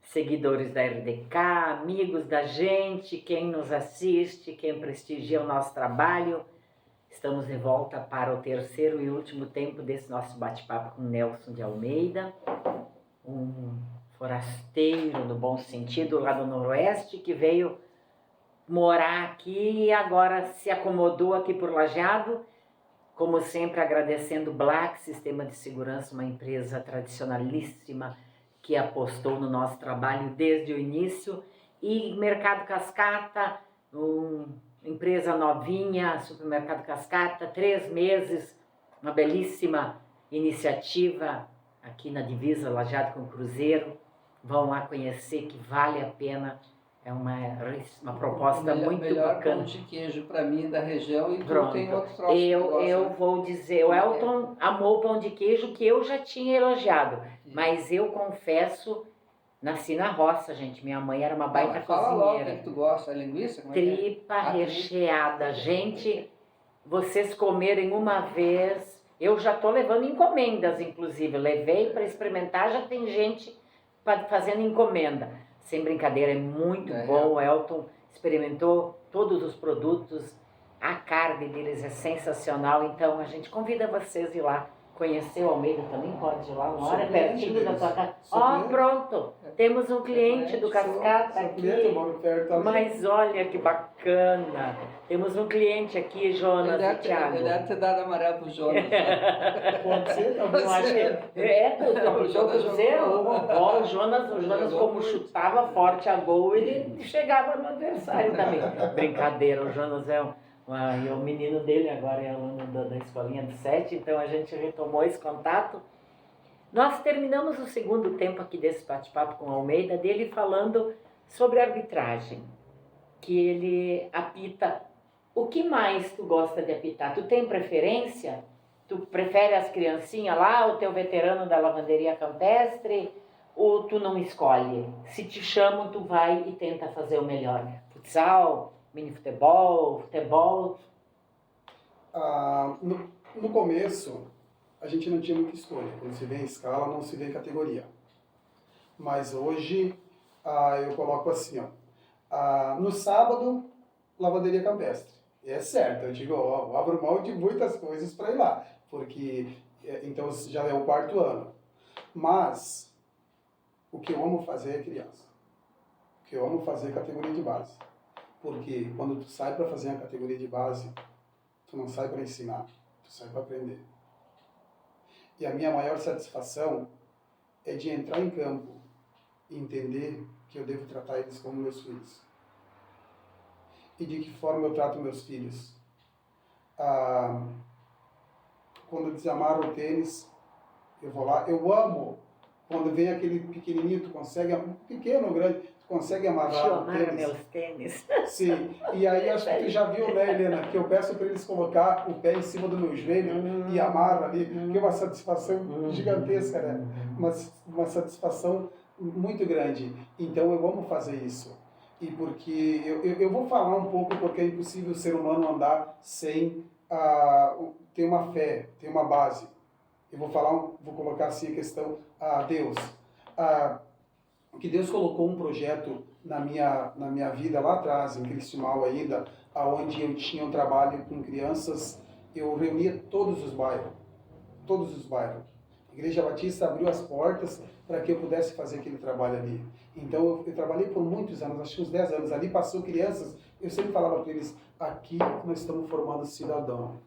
seguidores da RDK, amigos da gente, quem nos assiste, quem prestigia o nosso trabalho. Estamos de volta para o terceiro e último tempo desse nosso bate-papo com Nelson de Almeida, um forasteiro no bom sentido lá do Noroeste que veio morar aqui e agora se acomodou aqui por Lajeado. Como sempre, agradecendo o Black Sistema de Segurança, uma empresa tradicionalíssima que apostou no nosso trabalho desde o início, e Mercado Cascata, empresa novinha, Supermercado Cascata, 3 meses, uma belíssima iniciativa aqui na divisa Lajeado com Cruzeiro. Vão lá conhecer, que vale a pena. É uma proposta muito melhor bacana. Pão de queijo para mim da região, e Pronto. tem outro troço eu vou dizer, o Elton amou o pão de queijo que eu já tinha elogiado, mas eu confesso, nasci na roça, gente, minha mãe era uma baita fala logo o cozinheira. que tu gosta, a linguiça? Como Tripa recheada, gente, vocês comerem uma vez, eu já tô levando encomendas, inclusive, levei para experimentar, já tem gente fazendo encomenda. Sem brincadeira, é muito bom. O Elton experimentou todos os produtos, a carne deles é sensacional, então a gente convida vocês a ir lá conhecer o Almeida. Também pode ir lá, uma hora pertinho da tua casa. Pronto, temos um cliente do Cascata aqui, mas olha que bacana, temos um cliente aqui, Jonas e Thiago. Ele deve ter dado amarelo pro Jonas. Pode ser, eu acho que o Jonas como chutava forte a gol, ele chegava no adversário também. Brincadeira, o Jonas é o menino dele agora é aluno da escolinha do 7, então a gente retomou esse contato. Nós terminamos o segundo tempo aqui desse bate-papo com o Almeida, dele falando sobre arbitragem, que ele apita. O que mais tu gosta de apitar? Tu tem preferência? Tu prefere as criancinhas lá, o teu veterano da lavanderia campestre, ou tu não escolhe? Se te chamam, tu vai e tenta fazer o melhor. Futsal, mini futebol, futebol? No começo, a gente não tinha muita escolha. Quando se vê em escala, não se vê em categoria. Mas hoje, eu coloco assim, no sábado, lavanderia campestre. É certo, eu digo, eu abro mão de muitas coisas para ir lá, porque então já é o 4º ano. Mas o que eu amo fazer é criança. O que eu amo fazer é categoria de base. Porque quando tu sai para fazer a categoria de base, tu não sai para ensinar, tu sai para aprender. E a minha maior satisfação é de entrar em campo e entender que eu devo tratar eles como meus filhos. E de que forma eu trato meus filhos. Quando desamarro o tênis, eu vou lá. Eu amo quando vem aquele pequenininho, tu consegue, pequeno ou grande, tu consegue amarrar o tênis. Meus tênis. Sim, e aí acho que tu já viu, né, Helena, que eu peço para eles colocar o pé em cima do meu joelho e amarro ali, que é uma satisfação gigantesca, né? Uma satisfação muito grande. Então eu amo fazer isso. E porque eu vou falar um pouco porque é impossível o ser humano andar sem ter uma fé, ter uma base. Eu vou colocar assim a questão a Deus. Que Deus colocou um projeto na minha vida lá atrás, em Cristimal ainda, onde eu tinha um trabalho com crianças, eu reunia todos os bairros. A Igreja Batista abriu as portas para que eu pudesse fazer aquele trabalho ali. Então eu trabalhei por muitos anos, acho que uns 10 anos. Ali passou crianças, eu sempre falava para eles, aqui nós estamos formando cidadão.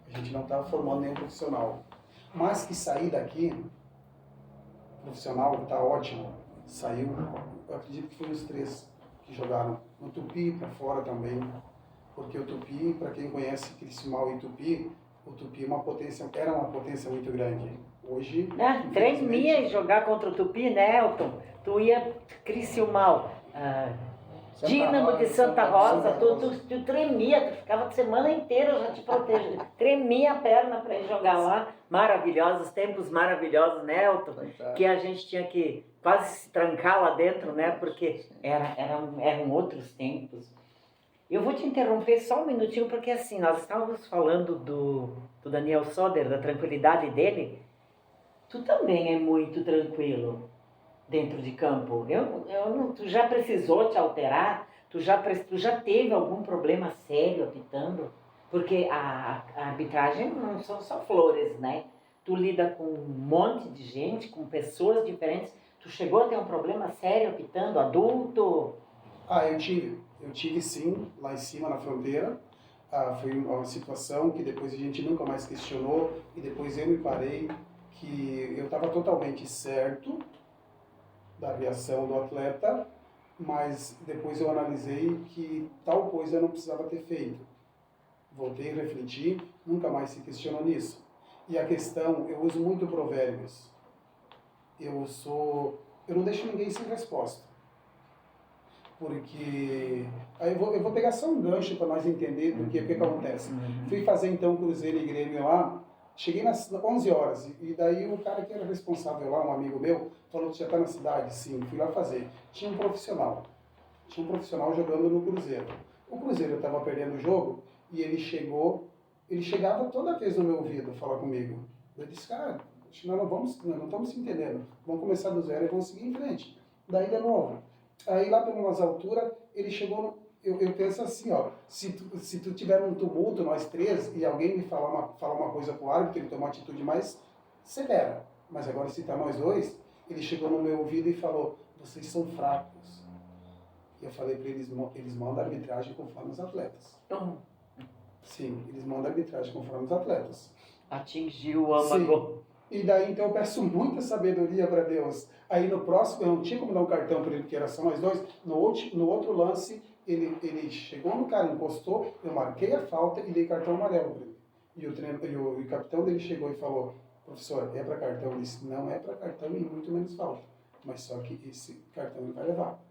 A gente não está formando nenhum profissional. Mas que sair daqui, profissional, está ótimo. Saiu, eu acredito que foi os 3 que jogaram no Tupi, para fora também. Porque o Tupi, para quem conhece Cristimal e Tupi, o Tupi era uma potência muito grande. Hoje... tremia jogar contra o Tupi, né, Elton? Tu ia Criciúmal, Dínamo de Santa Rosa, tu tremia, tu ficava a semana inteira já te protegendo. Tremia a perna para ir jogar lá. Maravilhosos, tempos maravilhosos, né, Elton? Que a gente tinha que quase se trancar lá dentro, né? Porque eram outros tempos. Eu vou te interromper só um minutinho, porque assim, nós estávamos falando do Daniel Soder, da tranquilidade dele. Tu também é muito tranquilo. dentro de campo? Tu já precisou te alterar? Tu já teve algum problema sério apitando? Porque a arbitragem não são só flores, né? Tu lida com um monte de gente, com pessoas diferentes. Tu chegou a ter um problema sério apitando, adulto? Eu tive sim, lá em cima na fronteira. Foi uma situação que depois a gente nunca mais questionou e depois eu me parei que eu estava totalmente certo da reação do atleta, mas depois eu analisei que tal coisa eu não precisava ter feito. Voltei a refletir, nunca mais se questionou nisso. E a questão, eu uso muito provérbios. Eu não deixo ninguém sem resposta. Porque aí eu vou pegar só um gancho para nós entender do que acontece. Fui fazer então Cruzeiro e Grêmio lá, cheguei nas 11 horas e daí o cara que era responsável lá, um amigo meu, falou que já está na cidade. Sim, fui lá fazer. Tinha um profissional jogando no Cruzeiro. O Cruzeiro estava perdendo o jogo e ele chegava toda vez no meu ouvido falar comigo. Eu disse, cara, acho que nós não estamos se entendendo. Vamos começar do zero e vamos seguir em frente. Daí de novo. Aí lá pelas alturas, ele chegou, eu penso assim, ó, se tu tiver um tumulto, nós três, e alguém me falar uma coisa pro árbitro, ele tomar uma atitude mais severa. Mas agora se tá nós dois, ele chegou no meu ouvido e falou, vocês são fracos. E eu falei para eles mandam a arbitragem conforme os atletas. Sim, eles mandam a arbitragem conforme os atletas. Atingiu o âmago. E daí, então, eu peço muita sabedoria para Deus. Aí, no próximo, eu não tinha como dar um cartão para ele, porque era só nós dois. No outro lance, ele chegou no cara, encostou, eu marquei a falta e dei cartão amarelo para ele. E o capitão dele chegou e falou, professor, é para cartão? Ele disse, não é para cartão e muito menos falta. Mas só que esse cartão ele vai levar.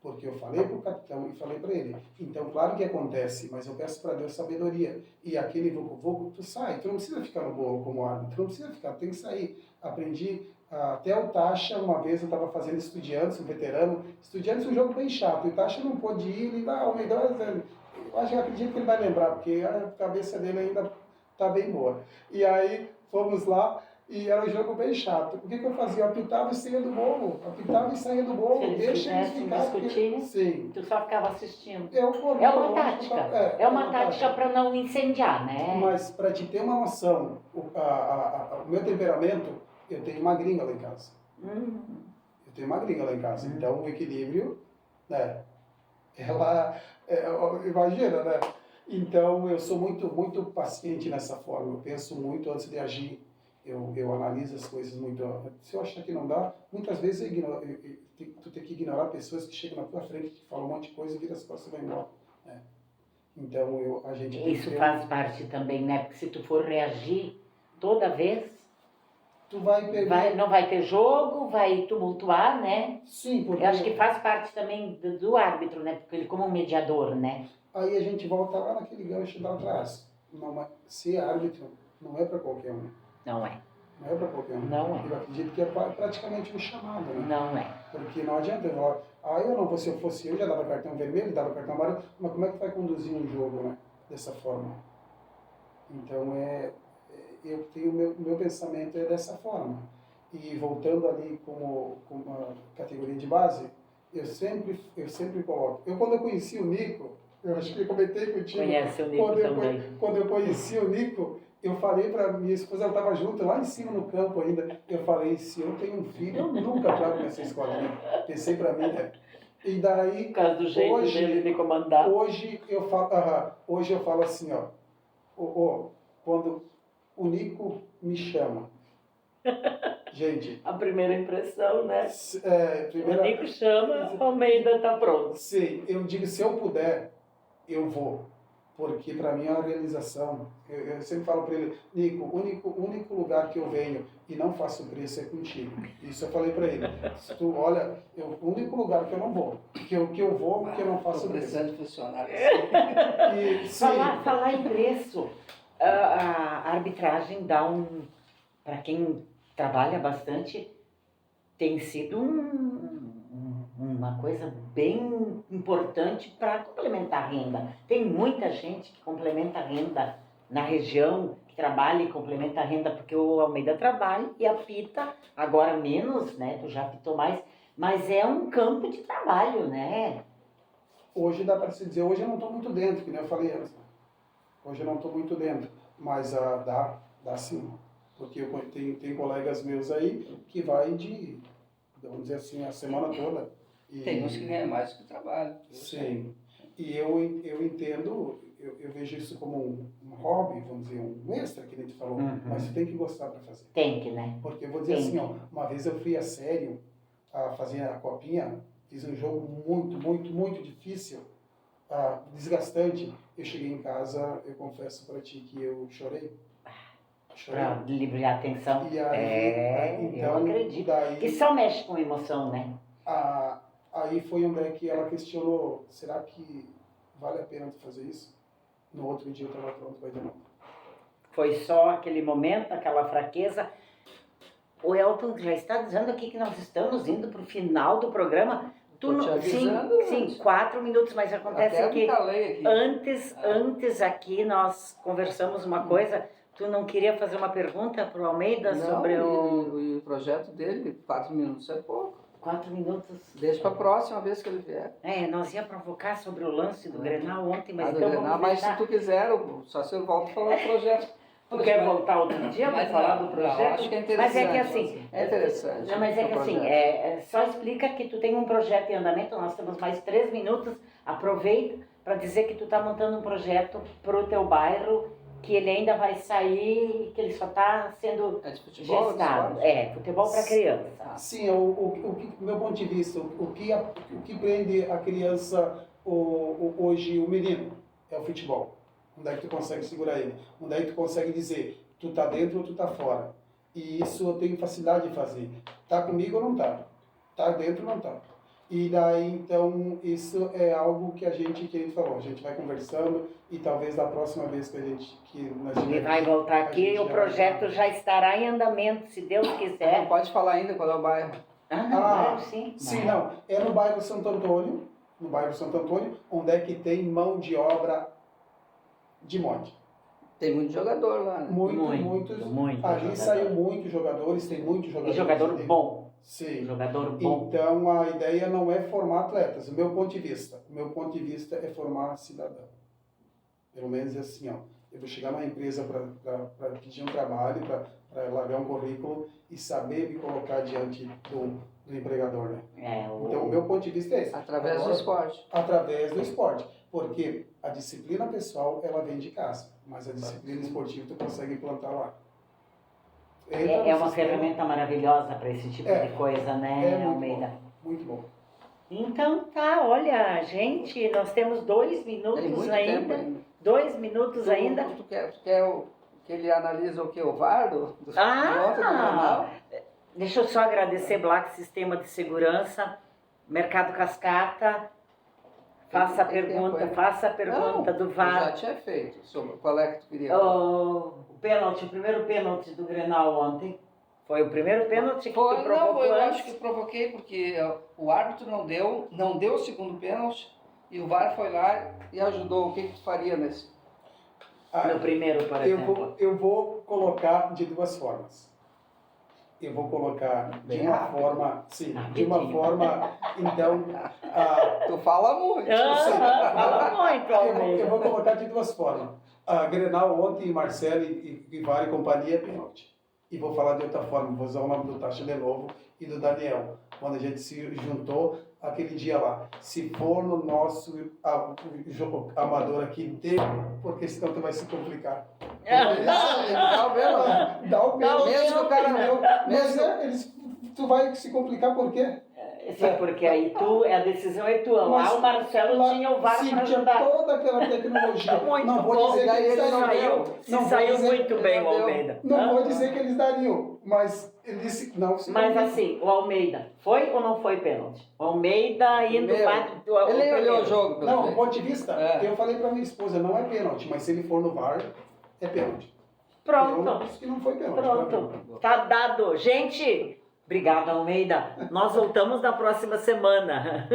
Porque eu falei para o capitão e falei para ele. Então, claro que acontece, mas eu peço para Deus sabedoria. E aquele vucu-vucu, tu sai. Tu não precisa ficar no bolo como árbitro. Tu não precisa ficar, tu tem que sair. Aprendi até o Taxa, uma vez eu estava fazendo Estudiantes, um veterano. Estudiantes é um jogo bem chato. E o Taxa não pôde ir, ele dá o melhor. Eu acredito que ele vai lembrar, porque a cabeça dele ainda está bem boa. E aí, fomos lá. E era um jogo bem chato. O que eu fazia? Eu apitava e saía do bolo. Apitava e saía do bolo. Deixa eles ficarem discutindo. Sim. Tu só ficava assistindo. É uma tática. É uma tática para não incendiar, né? Mas para te ter uma noção, o meu temperamento, eu tenho uma gringa lá em casa. Eu tenho uma gringa lá em casa. Então o equilíbrio, né? Imagina, né? Então eu sou muito, muito paciente nessa forma. Eu penso muito antes de agir. Eu analiso as coisas muito. Se eu achar que não dá, muitas vezes tu tem que ignorar pessoas que chegam na tua frente, que falam um monte de coisa e vira as costas e vai embora. Então a gente tem isso faz parte também, né? Porque se tu for reagir toda vez, tu vai não vai ter jogo, vai tumultuar, né? Sim, porque eu acho que faz parte também do árbitro, né? Porque ele como um mediador, né? Aí a gente volta lá naquele gancho lá atrás. Ser árbitro não é para qualquer um. Não é. Não é para qualquer um. Não é. Eu acredito que é praticamente um chamado, né? Não é. Porque não adianta eu falar, eu não, se eu fosse eu, já dava cartão vermelho, dava cartão amarelo, mas como é que vai conduzir um jogo, né? Dessa forma. Então, eu tenho meu pensamento é dessa forma. E voltando ali como a categoria de base, eu sempre coloco. Quando eu conheci o Nico, eu acho que eu comentei contigo. Conhece o Nico também. Quando eu conheci o Nico, eu falei para minha esposa, ela estava junto, lá em cima no campo ainda, eu falei, se eu tenho um filho, eu nunca trago nessa escolinha. Pensei para mim, né? E daí, por causa do jeito dele de comandar. Hoje eu falo assim, quando o Nico me chama, gente... A primeira impressão, né? O Nico chama, o Almeida está pronto. Sim, eu digo, se eu puder, eu vou. Porque para mim é uma realização. Eu sempre falo para ele, Nico, o único lugar que eu venho e não faço preço é contigo. Isso eu falei para ele. Se tu olha, o único lugar que eu não vou, que eu vou porque eu não faço preço. Precisando de funcionário. Falar em preço, a arbitragem dá para quem trabalha bastante, tem sido uma coisa bem importante para complementar a renda. Tem muita gente que complementa a renda na região, que trabalha e complementa a renda, porque o Almeida trabalha e apita, agora menos, né? Tu já apitou mais, mas é um campo de trabalho, né? Hoje dá para se dizer, hoje eu não estou muito dentro, que nem eu falei antes. Hoje eu não estou muito dentro, mas dá sim. Porque eu tenho colegas meus aí que vai vamos dizer assim, a semana toda. Tem uns que ganham mais do que trabalham. Sim. E eu entendo, eu vejo isso como um hobby, vamos dizer, um extra, que a gente falou, mas você tem que gostar para fazer. Tem que, né? Porque eu vou dizer assim, ó, uma vez eu fui a sério a fazer a copinha, fiz um jogo muito difícil, desgastante. Eu cheguei em casa, eu confesso para ti que eu chorei. Para livrar a atenção. E aí, então, eu acredito. Daí, que só mexe com emoção, né? Aí foi onde é que ela questionou, será que vale a pena tu fazer isso? No outro dia eu estava pronto para ir de novo. Foi só aquele momento, aquela fraqueza. O Elton já está dizendo aqui que nós estamos indo para o final do programa. Tu não, sim, 4 minutos, mas acontece Até que aqui. antes aqui nós conversamos uma coisa. Tu não queria fazer uma pergunta para o Almeida sobre o projeto dele? 4 minutos é pouco. 4 minutos. Deixa para a próxima vez que ele vier. Nós ia provocar sobre o lance do Grenal ontem, mas então Grenal, mas se tu quiser, só se eu volto a falar do projeto. Tu quer voltar outro dia para falar do projeto? Não, acho que é interessante. Mas é que assim... É interessante. Não, mas é que assim, só explica que tu tem um projeto em andamento, nós temos mais 3 minutos, aproveita para dizer que tu está montando um projeto para o teu bairro, que ele ainda vai sair, que ele só está sendo gestado. Futebol para criança. Sim, o meu ponto de vista, o que prende a criança hoje, o menino, é o futebol. Onde é que tu consegue segurar ele? Onde é que tu consegue dizer, tu tá dentro ou tu tá fora? E isso eu tenho facilidade de fazer. Tá comigo ou não tá? Tá dentro ou não tá? E daí, então, isso é algo que a gente falou, a gente vai conversando e talvez da próxima vez que ele vai voltar aqui, o projeto já estará em andamento, se Deus quiser. Não pode falar ainda qual é o bairro. Bairro, sim. Sim, não. É no bairro Santo Antônio, onde é que tem mão de obra de monte. Tem muito jogador lá, né? Muitos. Ali saiu muitos jogadores, tem muitos jogadores. E jogador bom. Sim. Jogador bom. Então a ideia não é formar atletas, o meu ponto de vista é formar cidadão. Pelo menos assim, ó. Eu vou chegar numa empresa para pedir um trabalho, para largar um currículo e saber me colocar diante do empregador, né? Então o meu ponto de vista é esse. Através do esporte. Através do esporte. Porque a disciplina pessoal, ela vem de casa, mas a disciplina esportiva tu consegue implantar lá. É uma ferramenta maravilhosa para esse tipo de coisa, né, Almeida? Muito bom. Então tá, olha, gente, nós temos 2 minutos ainda. 2 minutos ainda. Tu quer que ele analise o que? O VAR do deixa eu só agradecer Black Sistema de Segurança, Mercado Cascata. Faça a pergunta do VAR. Eu já tinha feito. Qual é que tu queria? O primeiro pênalti do Grenal ontem. Foi o primeiro pênalti que tu provocou? Não, eu acho que provoquei, porque o árbitro não deu o segundo pênalti, e o VAR foi lá e ajudou. O que tu faria nesse? No primeiro, por exemplo. Eu vou colocar de 2 formas. Eu vou colocar de uma forma, então... Tu fala muito. Fala muito, eu vou colocar de 2 formas. A Grenal ontem, Marcelo e Vara e companhia, pênalti. E vou falar de outra forma, vou usar o nome do Tacha de novo e do Daniel. Quando a gente se juntou aquele dia lá. Se for no nosso jogo amador aqui, porque senão tu vai se complicar. Dá o pênalti. Mesmo o cara não. Tu vai se complicar por quê? Sim, porque aí a decisão é tua. Lá o Marcelo tinha o VAR para ajudar. Tinha toda aquela tecnologia. Muito não vou bom. dizer que ele saiu muito bem, o Almeida. Não vou dizer que eles dariam, mas ele disse não. Mas assim, o Almeida, foi ou não foi pênalti? O Almeida indo para ele olhou o jogo. Não, do ponto de vista, eu falei para minha esposa, não é pênalti, mas se ele for no VAR, é pênalti. Pronto. Eu disse que não foi pênalti. Pronto. Tá dado. Gente, obrigada, Almeida. Nós voltamos na próxima semana.